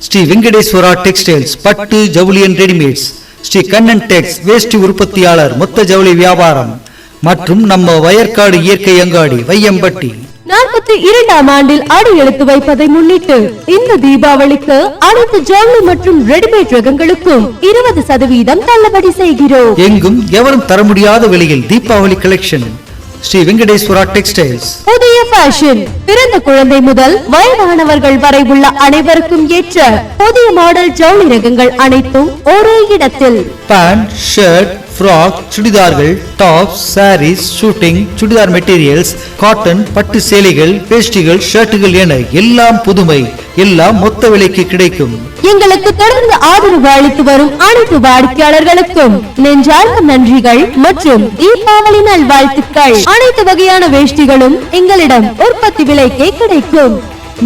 Sri Venkateswara textiles பட்டு ஜவுளி and readymades, Sri Kannan டெக்ஸ் வேஷ்டி உற்பத்தியாளர், மொத்த ஜவுளி வியாபாரம் மற்றும் நம்ம வயற்காடு இயற்கை அங்காடி வையம்பட்டி. 42ஆம் ஆண்டில் அடி எடுத்து வைப்பதை முன்னிட்டு இந்த தீபாவளிக்கு அனைத்து ஜவுளி மற்றும் ரெடிமேட் ரகங்களுக்கும் 20% தள்ளுபடி செய்கிறோம். எங்கும் எவரும் தர முடியாத விலையில் தீபாவளி கலெக்ஷன். ஸ்ரீ வெங்கடேஸ்வரா டெக்ஸ்டைல்ஸ். புதிய ஃபேஷன், பிறந்த குழந்தை முதல் வயதானவர்கள் வரை உள்ள அனைவருக்கும் ஏற்ற புதிய மாடல் ஜவுளி ரகங்கள் அனைத்தும் ஒரே இடத்தில். பேண்ட், ஷர்ட், ஃப்ராக், சுடிதார்கள், tops, sarees, suiting, churidar materials, cotton, பட்டு சேலைகள், வேஷ்டிகள், ஷர்ட்டுகள் என எல்லாம் புதுமை, எல்லாம் மொத்த விலைக்கு கிடைக்கும். எங்களுக்கு தொடர்ந்து ஆதரவு அளித்து வரும் அனைத்து வாடிக்கையாளர்களுக்கும் நெஞ்சார்ந்த நன்றிகள் மற்றும் தீபாவளி நல்வாழ்த்துக்கள். அனைத்து வகையான வேஷ்டிகளும் எங்களிடம் உற்பத்தி விலைக்கே கிடைக்கும்.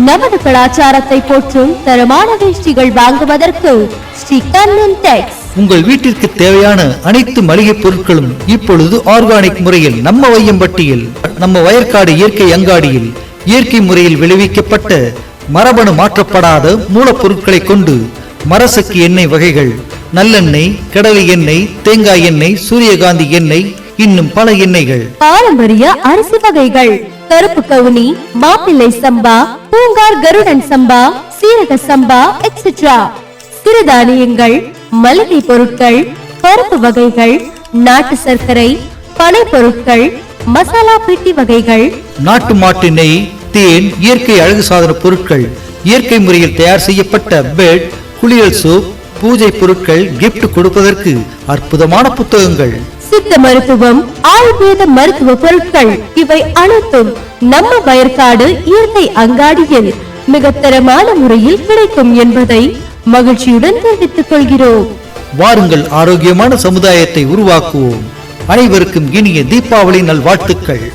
நமது கலாச்சாரத்தை போற்றும் தரமான வேஷ்டிகள் வாங்குவதற்கு ஸ்ரீ கண்ணன் டெக்ஸ். உங்கள் வீட்டிற்கு தேவையான அனைத்து மளிகை பொருட்களும் இப்பொழுது ஆர்கானிக் முறையில் நம்ம வையம்பட்டியில், நம்ம வயற்காடு இயற்கை அங்காடியில் இயற்கை முறையில் விளைவிக்கப்பட்ட மரபணு மாற்றப்படாத மூலப்பொருட்களை கொண்டு மரசக்கு எண்ணெய் வகைகள், நல்லெண்ணெய், கடலை எண்ணெய், தேங்காய் எண்ணெய், சூரியகாந்தி எண்ணெய், இன்னும் பல எண்ணெய்கள், பாரம்பரிய அரிசி வகைகள், கருப்பு கவுனி, மாப்பிள்ளை சம்பா, பூங்கார் கருடன் சம்பா, சீரக சம்பா எக்ஸெட்ரா, சிறுதானியங்கள், மளிகை பொருட்கள், பருப்பு வகைகள், நாட்டு சர்க்கரை, பனை பொருட்கள், மசாலா பிட்டி வகைகள், நாட்டு மாட்டு நெய், தேன், இயற்கை அழகு சாதன பொருட்கள், இயற்கை முறையில் தயார் செய்யப்பட்ட பெட், குளியல் சோப், பூஜை பொருட்கள், கிஃப்ட் கொடுப்பதற்கு அற்புதமான புத்தகங்கள், சித்த மருத்துவம், ஆயுர்வேத மருத்துவ பொருட்கள், இவை அனைத்தும் நம்ம வயற்காடு இயற்கை அங்காடியில் மிக தரமான முறையில் கிடைக்கும் என்பதை மகிழ்ச்சியுடன் தெரிவித்துக் கொள்கிறோம். வாருங்கள், ஆரோக்கியமான சமுதாயத்தை உருவாக்குவோம். அனைவருக்கும் இனிய தீபாவளி நல்வாழ்த்துக்கள்.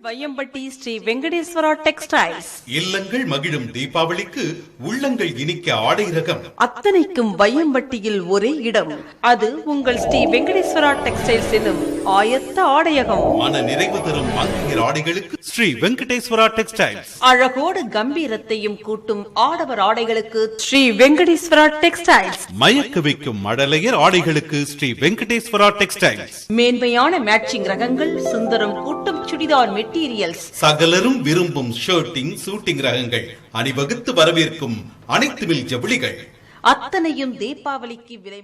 வையம்பட்டி ஸ்ரீ வெங்கடேஸ்வரா டெக்ஸ்டைல்ஸ். இல்லங்கள் மகிழும் தீபாவளிக்கு உள்ளங்கள் இனிக்க ஆடை ரகம் அத்தனைக்கும் வையம்பட்டியில் ஒரே இடம். அது உங்கள் ஸ்ரீ வெங்கடேஸ்வரா டெக்ஸ்டைல்ஸ் எனும் ஆயத்த ஆடையகம். மன நிறைவு தரும் மங்கையர் ஆடைகளுக்கு ஸ்ரீ வெங்கடேஸ்வரா டெக்ஸ்டைல்ஸ். அழகோடு கம்பீரத்தையும் கூட்டும் ஆடவர் ஆடைகளுக்கு ஸ்ரீ வெங்கடேஸ்வரா டெக்ஸ்டைல்ஸ். மயக்க வைக்கும் மழலையர் ஆடைகளுக்கு ஸ்ரீ வெங்கடேஸ்வரா டெக்ஸ்டைல்ஸ். மேன்மையான மேட்சிங் ரகங்கள், சுந்தரம் கூட்டும் சுடிதார் மெட்டீரியல்ஸ், சகலரும் விரும்பும் ஷர்ட்டிங், சூட்டிங் ரகங்கள், அணிவகுத்து வரவேற்கும் அனைத்து மில் ஜவுளிகள், அத்தனையும் தீபாவளிக்கு விலை